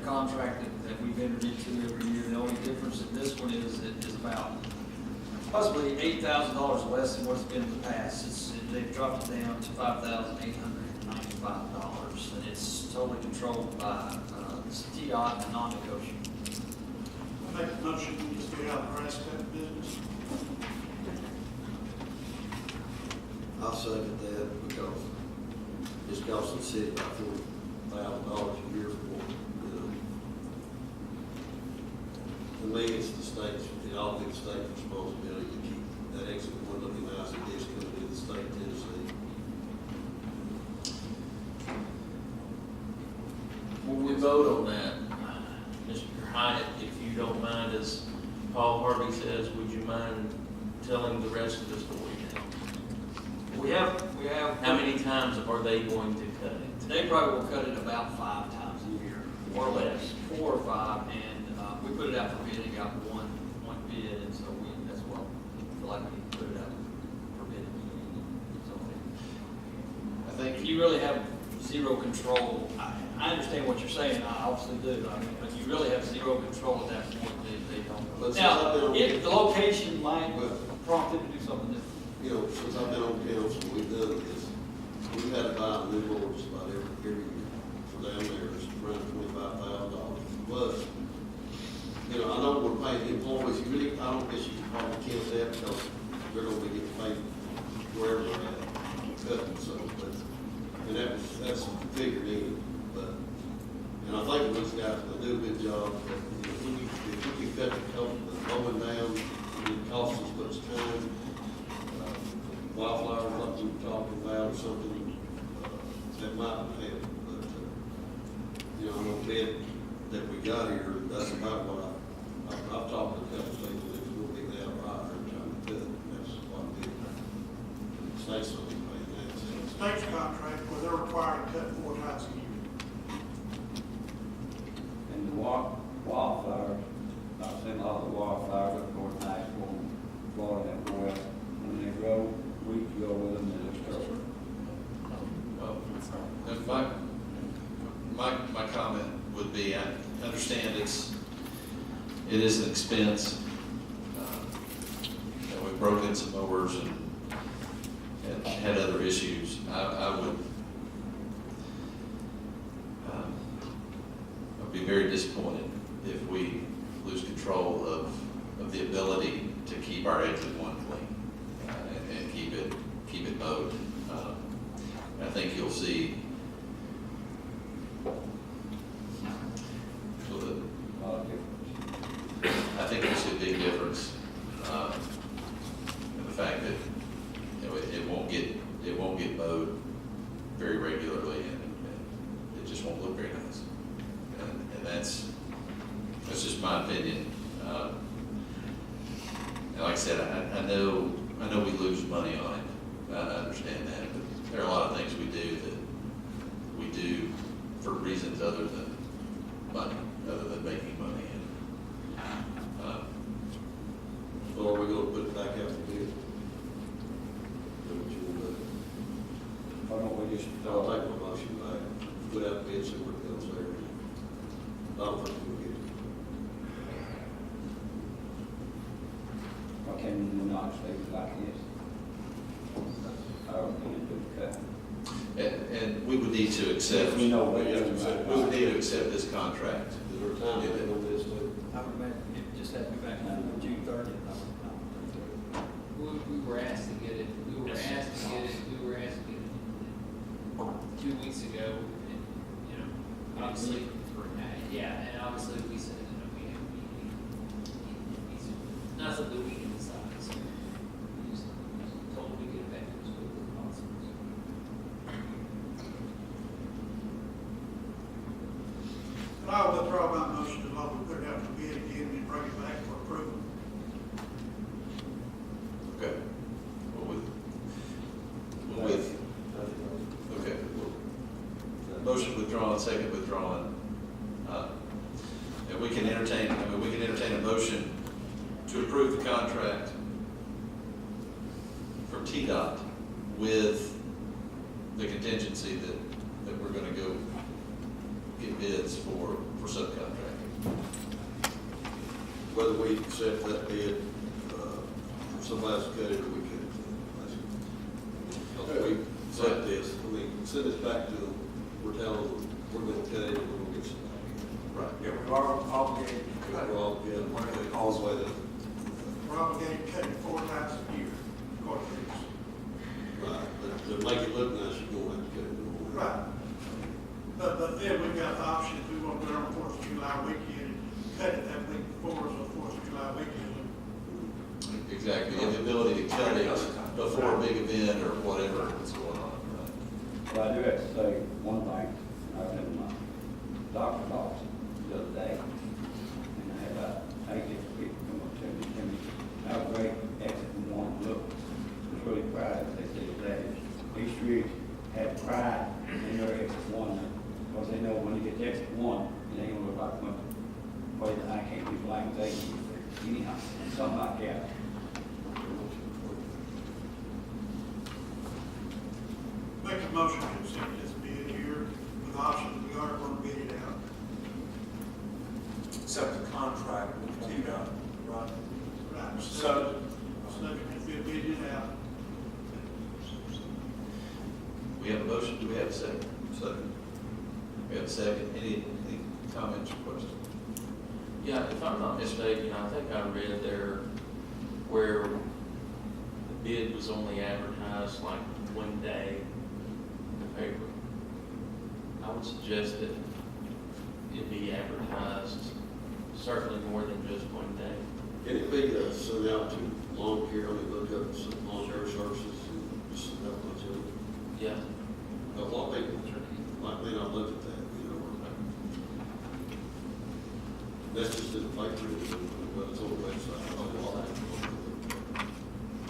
contract that we've entered into every year. The only difference in this one is it is about possibly $8,000 less than what's been in the past. They've dropped it down to $5,895, and it's totally controlled by TDOT and non-negotiable. I make a motion to just get out of the grass cutting business. I'll second that because it's costing the city about $40,000 a year for, to me, it's the state's, it all be the state's responsibility to keep that exit one looking nice. It is going to be the state of Tennessee. When we vote on that, Mr. Hyatt, if you don't mind, as Paul Harvey says, would you mind telling the rest of the story now? We have. How many times are they going to cut it? They probably will cut it about 5 times a year, or less, 4 or 5, and we put it out for bid and got one bid, and so that's what we feel like we need to put it out for bid. So I think if you really have zero control, I understand what you're saying, I obviously do, but you really have zero control at that point, they don't. But Now, if the location might prompt them to do something different. You know, since I've been on council, we've done this. We've had to buy a new mower just about every year for down there. It's around $25,000 plus. You know, I know we're paying employees. You really, I don't guess you can probably count that because they're going to be getting paid wherever they're at, cutting so. But and that's figured in. But and I think those guys will do a good job. But if we can cut the mowing down, it costs us much time. Wildflowers like we were talking about or something, that might help, but, you know, on the bid that we got here, that's about what I've talked to a couple of people, it's going to be the outright every time we cut, that's what I did. Say something like that. State's contract where they're required to cut 4 times a year. And the wildflowers, I've seen a lot of the wildflowers up north high school, Florida, and west, when they grow, we go with them and it's covered. My comment would be, I understand it is an expense. We've broken some mowers and had other issues. I'd be very disappointed if we lose control of the ability to keep our exit one clean and keep it mowed. I think you'll see. I think you'll see a big difference in the fact that it won't get mowed very regularly, and it just won't look very nice. And that's just my opinion. And like I said, I know we lose money on it. I understand that, but there are a lot of things we do for reasons other than money, other than making money. So are we going to put it back out to bid? Why don't we just, I'll take my motion back, put out bid, see where it goes there. I don't think we'll get it. why can't we not stay like this? How are we going to do the cut? And we would need to accept. We know what we it is. would need to accept this contract. Is there a time limit on this too? I would imagine it just had to be back on June 30th. We were asked to get it, we were asked to get it 2 weeks ago, and, you know, obviously, yeah, and obviously we said, you know, it's not something we can decide, so we just told we get it back to as quickly as possible. But I'll withdraw my motion to vote, we put it out for bid again and bring it back for approval. Okay. Okay. Motion withdrawn, second withdrawn. And we can entertain a motion to approve the contract from TDOT with the contingency that we're going to go get bids for subcontractors. whether we accept that bid, for somebody else to cut it, or we cut it. Because we accept this, I mean, send this back to them, we're telling them, we're gonna cut it, and we're gonna get somebody. Right. Yeah, we are obligated to cut it. We're all, yeah, Whatever it all costs. the way to, We're obligated to cut it 4 times a year, according to this. right, but to make it look nice, you're gonna have to cut it. Right. But then we've got the option, if we want to put it on 4th of July weekend, cut it that week before, so 4th of July weekend. Exactly, and the ability to cut it before a big event or whatever is going on, right? But I do have to say one thing. I was in my doctor's office the other day, and I had about 8 different people come up to me, tell me how great exit one looked. I was really proud. They said that East Ridge had pride in their exit one, because they know when you get to exit one, it ain't gonna look like one. Well, I can't be blank, they, anyhow, something like that. Make a motion to accept this bid here with the option that we are going to bid it out. Accept the contract with TDOT, right? Right. So- if we bid it out. We have a motion, do we have a second? Second. We have a second, any comments or questions? Yeah, if I'm not mistaken, I think I read there where the bid was only advertised like one day in the paper. I would suggest that it be advertised certainly more than just one day. Can it be sent out to lawn care, I mean, look up some lawn care services and just send out a bunch of them? Yeah. A lot of people might may not look at that, you know. That's just in the paper, but it's on the website.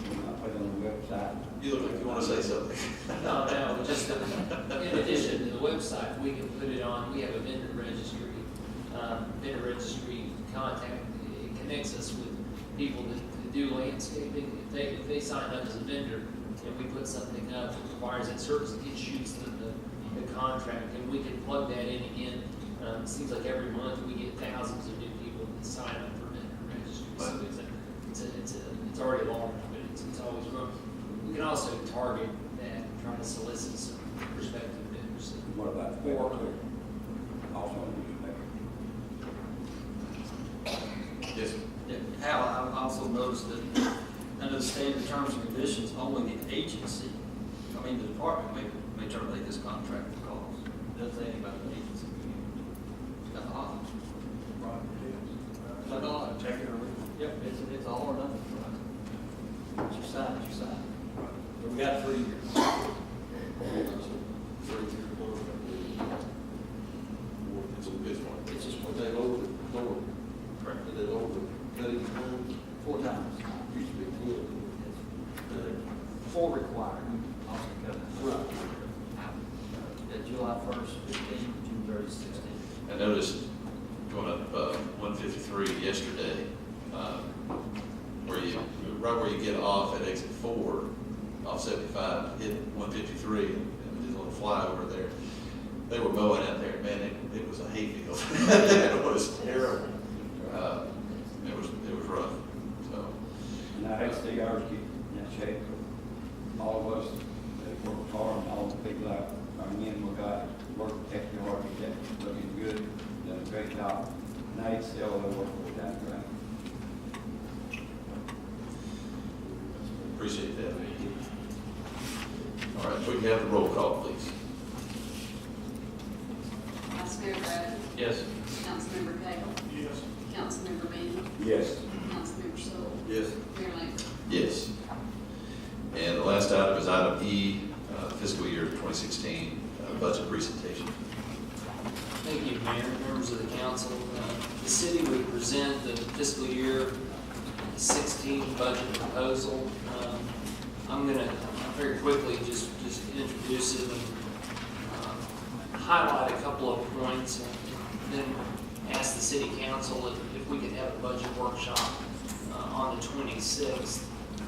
When I put it on the website, You look like you want to say something. No, just in addition to the website, we can put it on, we have a vendor registry contact. It connects us with people that do landscaping. If they sign up as a vendor and we put something up that requires that service, it shoots the contract, and we can plug that in again. It seems like every month we get thousands of new people that sign up for vendor registry. So it's already large, but it's always growing. We can also target that, try to solicit some prospective vendors. what about the paper too? Also in the newspaper. Yes, sir. Yeah, Hal, I also noticed that under the standard terms and conditions, only the agency, I mean, the department may terminate this contract because it doesn't say anything about the agency. That's odd. Right, it is. Is that odd? Take it or leave it. Yep, it's all or nothing. It's your sign, it's your sign. But we got 3 years. It's a good one. It's just What they over, Correct. did they over, cutting time, 4 times. used to be 10. 4 required, also cut. Right. July 1st, 15, June 30, 16. I noticed going up 153 yesterday, right where you get off at exit 4, off 75, hit 153, and there's a little flyover there. They were mowing out there, man, it was a hayfield. It was terrible. It was rough, so. And I hate to see ours get in that shape. All of us that work hard, and all the people out, our men, we got worked extra hard to get it looking good, done a great job. And I hate to see all the work we're down there. Appreciate that. All right, if we can have the roll call, please. Vice Mayor Bratton, Yes. Councilmember Cagle, Yes. Councilmember Manning, Yes. Councilmember Stoll, Yes. Mayor Lambert. Yes. And the last item is item E, fiscal year 2016 budget presentation. Thank you, Mayor, members of the council. The city would present the fiscal year 16 budget proposal. I'm going to very quickly just introduce it and highlight a couple of points, and then ask the city council if we could have a budget workshop on the 26th,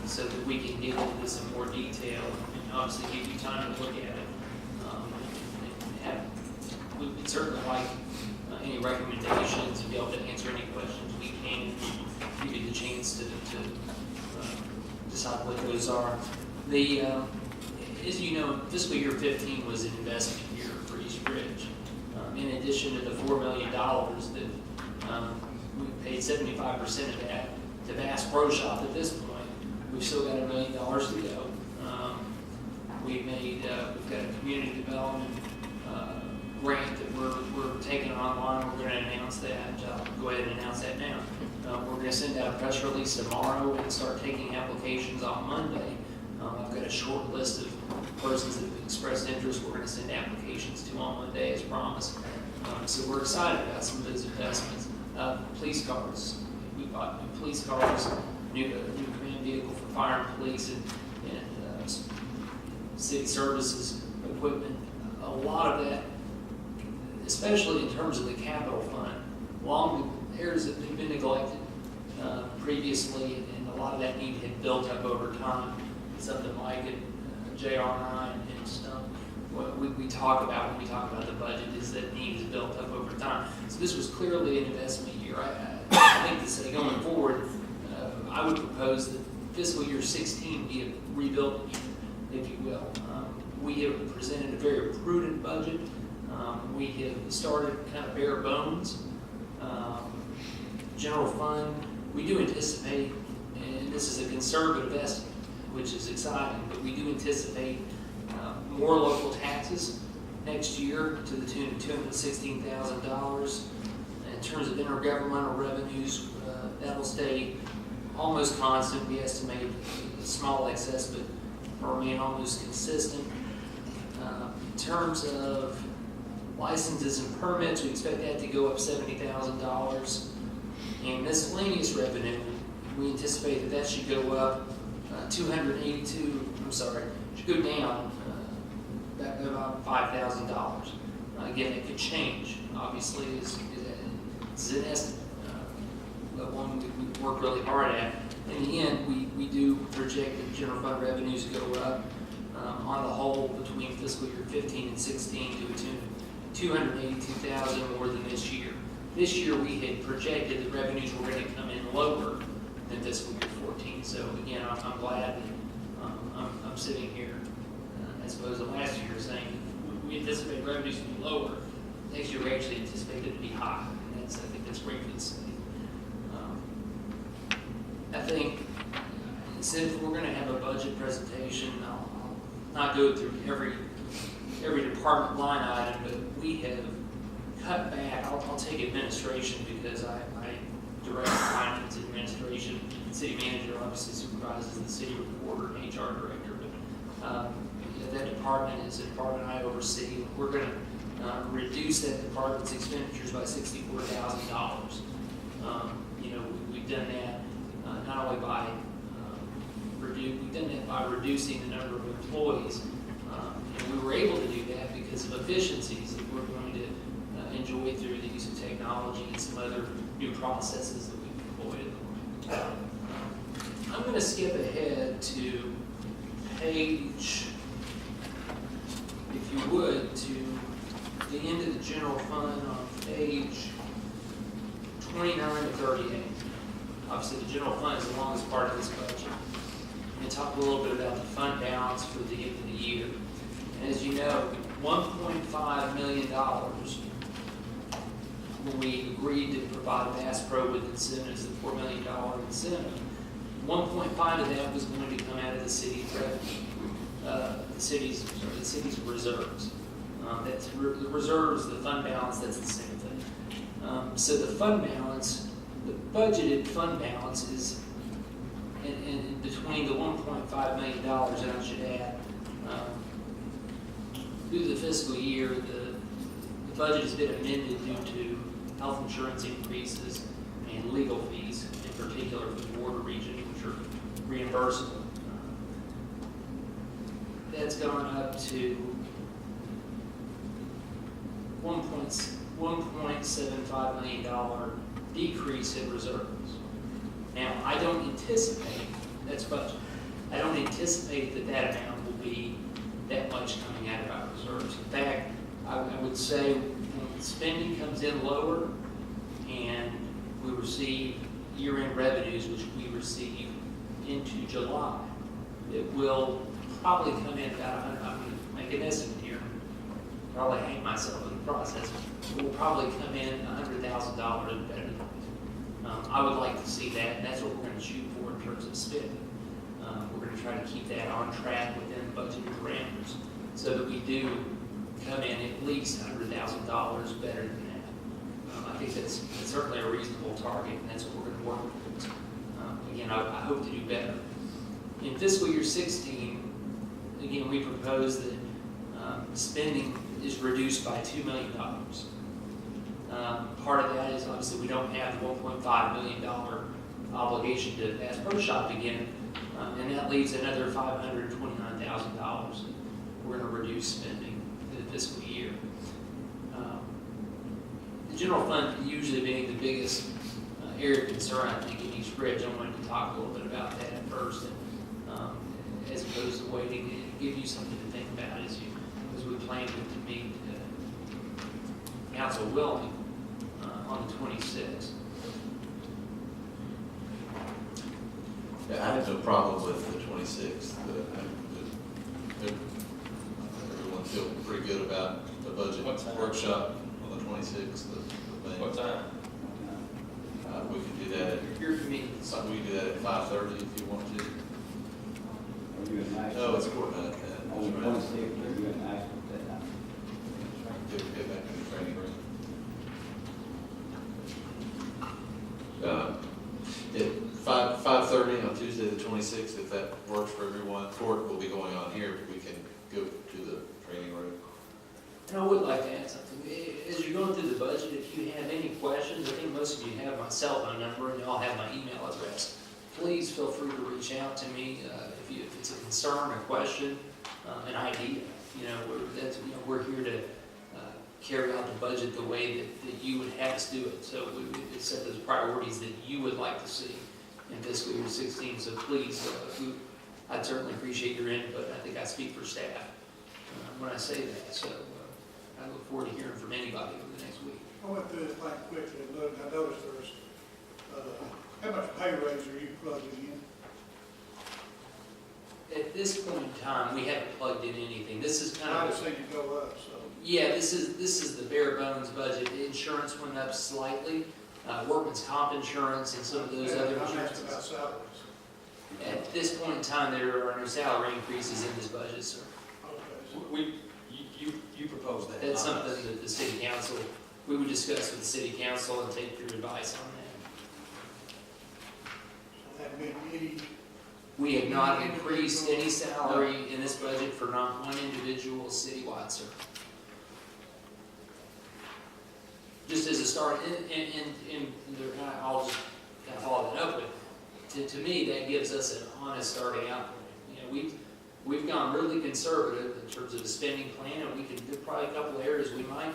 so that we can get into this in more detail, and obviously give you time to look at it. We'd certainly like any recommendations, be able to answer any questions we can, give you the chance to decide what those are. The, as you know, fiscal year 15 was an investment year for East Ridge. In addition to the $4 million that we paid 75% of that to Bass Pro Shop at this point, we've still got $1 million to go. We've got a community development grant that we're taking online. We're going to announce that. I'll go ahead and announce that now. We're going to send out a press release tomorrow and start taking applications on Monday. I've got a short list of persons that have expressed interest. We're going to send applications to on Monday as promised. So we're excited about some of those investments. Police cars. We bought new police cars, new command vehicle for fire and police, and city services equipment. A lot of that, especially in terms of the capital fund, areas that have been neglected previously, and a lot of that need had built up over time. Something like it, JR9 and stuff. What we talk about when we talk about the budget is that need is built up over time. So this was clearly an investment year. I think to say going forward, I would propose that fiscal year 16 be a rebuild year, if you will. We have presented a very prudent budget. We have started kind of bare bones. General fund, we do anticipate, and this is a conservative estimate, which is exciting, but we do anticipate more local taxes next year to the tune of $216,000. In terms of intergovernmental revenues, that'll stay almost constant. We estimate a small excess, but remain almost consistent. In terms of licenses and permits, we expect that to go up $70,000. And miscellaneous revenue, we anticipate that should go up should go down back to about $5,000. Again, it could change. Obviously, it's an estimate, but one we work really hard at. In the end, we do project that general fund revenues go up on the whole between fiscal year 15 and 16 to a tune of $282,000 more than this year. This year, we had projected that revenues were going to come in lower than fiscal year 14. So again, I'm glad that I'm sitting here as opposed to last year saying we anticipate revenues to be lower. Next year, we actually anticipate it to be high. And I think that's great for the city. I think since we're going to have a budget presentation, I'll not go through every department line item, but we have cut back. I'll take administration because I direct finance administration. The city manager obviously supervises the city reporter and HR director, but that department is a department I oversee. We're going to reduce that department's expenditures by $64,000. We've done that not only by reducing the number of employees, and we were able to do that because of efficiencies that we're going to enjoy through the use of technology and some other new processes that we've deployed. I'm going to skip ahead to page, if you would, to the end of the general fund on page 29 to 38. Obviously, the general fund is the longest part of this budget. I'm going to talk a little bit about the fund balance for the end of the year. And as you know, $1.5 million when we agreed to provide Bass Pro with incentives, the $4 million incentive, 1.5 of that was going to come out of the city's revenue, the city's reserves. That's the reserves, the fund balance, that's the same thing. So the fund balance, the budgeted fund balance is in between the $1.5 million, and I should add, through the fiscal year, the budget has been amended due to health insurance increases and legal fees, in particular for the border region, which are reimbursable. That's gone up to $1.75 million decrease in reserves. Now, I don't anticipate, that's budget, I don't anticipate that amount will be that much coming out of our reserves. In fact, I would say when we spending comes in lower and we receive year-end revenues, which we receive into July, it will probably come in about, I'm going to make an estimate here, probably hang myself in the process, it will probably come in $100,000 better than that. I would like to see that, and that's what we're going to shoot for in terms of spending. We're going to try to keep that on track within the budget parameters so that we do come in at least $100,000 better than that. I think that's certainly a reasonable target, and that's what we're going to work towards. Again, I hope to do better. In fiscal year 16, again, we propose that spending is reduced by $2 million. Part of that is obviously we don't have the $1.5 million obligation to Bass Pro Shop again, and that leaves another $529,000. We're going to reduce spending for the fiscal year. The general fund usually being the biggest area of concern, I think, in each bridge. I wanted to talk a little bit about that first, and, as opposed to waiting and give you something to think about as we plan to meet Council Willing on the 26th. Yeah, I have no problem with the 26th. Everyone feel pretty good about the budget workshop on the 26th. What time? We can do that. Your committee. We can do that at 5:30 if you want to. Are you in nice? No, it's court night. On the 26th, are you in nice with that night? Get back in the training room. At 5:30 on Tuesday the 26th, if that works for everyone. Court will be going on here, but we can go to the training room. And I would like to add something. As you're going through the budget, if you have any questions, I think most of you have my cell phone number and you all have my email address. Please feel free to reach out to me if it's a concern, a question, an idea. We're here to carry out the budget the way that you would have us do it. So we set those priorities that you would like to see in fiscal year 16. So please, I'd certainly appreciate your input. I think I speak for staff when I say that. So I look forward to hearing from anybody over the next week. I went through it like quickly and looked, I noticed there's, how much pay raise are you plugging in? At this point in time, we haven't plugged in anything. This is kind I of, just seen it go up, so. yeah, this is the bare bones budget. Insurance went up slightly, workman's comp insurance and some of those other I'm asking insurances. about salaries. At this point in time, there are no salary increases in this budget, sir. Okay, You proposed that. That's something that the city council, we would discuss with the city council and take your advice on that. so that meant any, We have not increased any salary in this budget for not one individual citywide, sir. Just as a start, I'll just kind of follow that up with, to me, that gives us an honest starting out point. We've gone really conservative in terms of the spending plan, and there's probably a couple of areas we might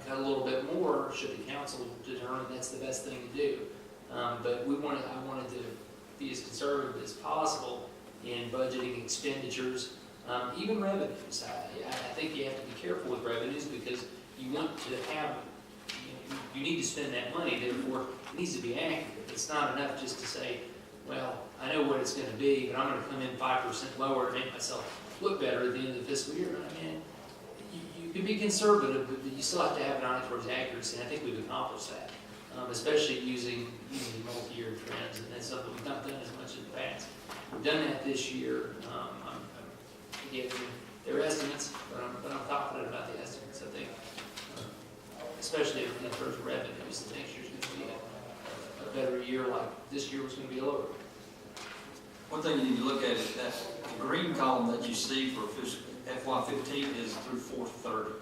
cut a little bit more should the council determine that's the best thing to do. But I wanted to be as conservative as possible in budgeting expenditures, even revenues. I think you have to be careful with revenues because you want to have, you need to spend that money, therefore it needs to be accurate. It's not enough just to say, well, I know what it's going to be, but I'm going to come in 5% lower to make myself look better at the end of the fiscal year. I mean, you can be conservative, but you still have to have an eye towards accuracy, and I think we've accomplished that, especially using multi-year trends, and that's something we've not done as much in the past. We've done that this year. Again, they're estimates, but I'm confident about the estimates. I think, especially in terms of revenues, the next year's going to be a better year, like this year was going to be a lower. One thing you need to look at is that the green column that you see for FY15 is through 4/30.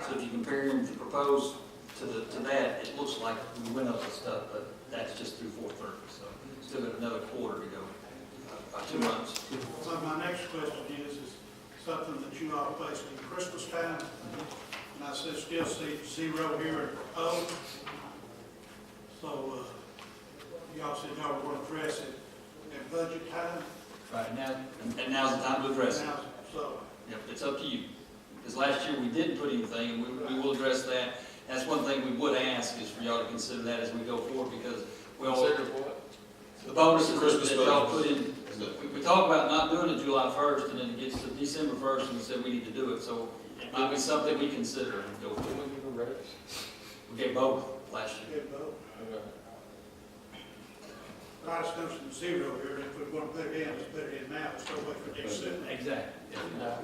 So if you compare the proposed to that, it looks like we went up and stuff, but that's just through 4/30. So still got another quarter to go, about 2 months. so my next question is something that you all face in Christmas time, and I still see 0 here at O. So, y'all said y'all were going to address it at budget time. Right now, and now's the time to address it. Now, so, Yep, it's up to you. Because last year we didn't put anything, and we will address that. That's one thing we would ask, is for y'all to consider that as we go forward, because we all, Consider what? the bonuses Christmas that y'all bonus. put in, we talk about not doing it July 1st, and then it gets to December 1st, and we said we need to do it, so it might be something we consider and go Didn't forward. we give a raise? We gave both last year. Get both. Okay. But I just noticed the zero here, and if we want to put it in, let's put it in now, let's don't wait for December. Exactly.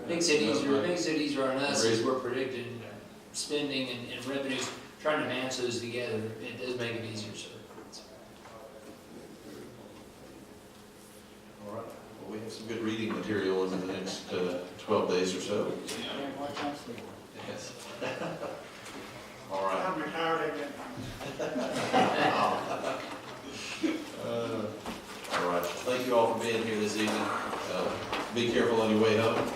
Makes it easier on us as we're predicting spending and revenues, trying to match those together. It does make it easier, sir. All right, well, we have some good reading material in the next 12 days or so. Yes. All right. I'm retired again. All right, thank you all for being here this evening. Be careful on your way home.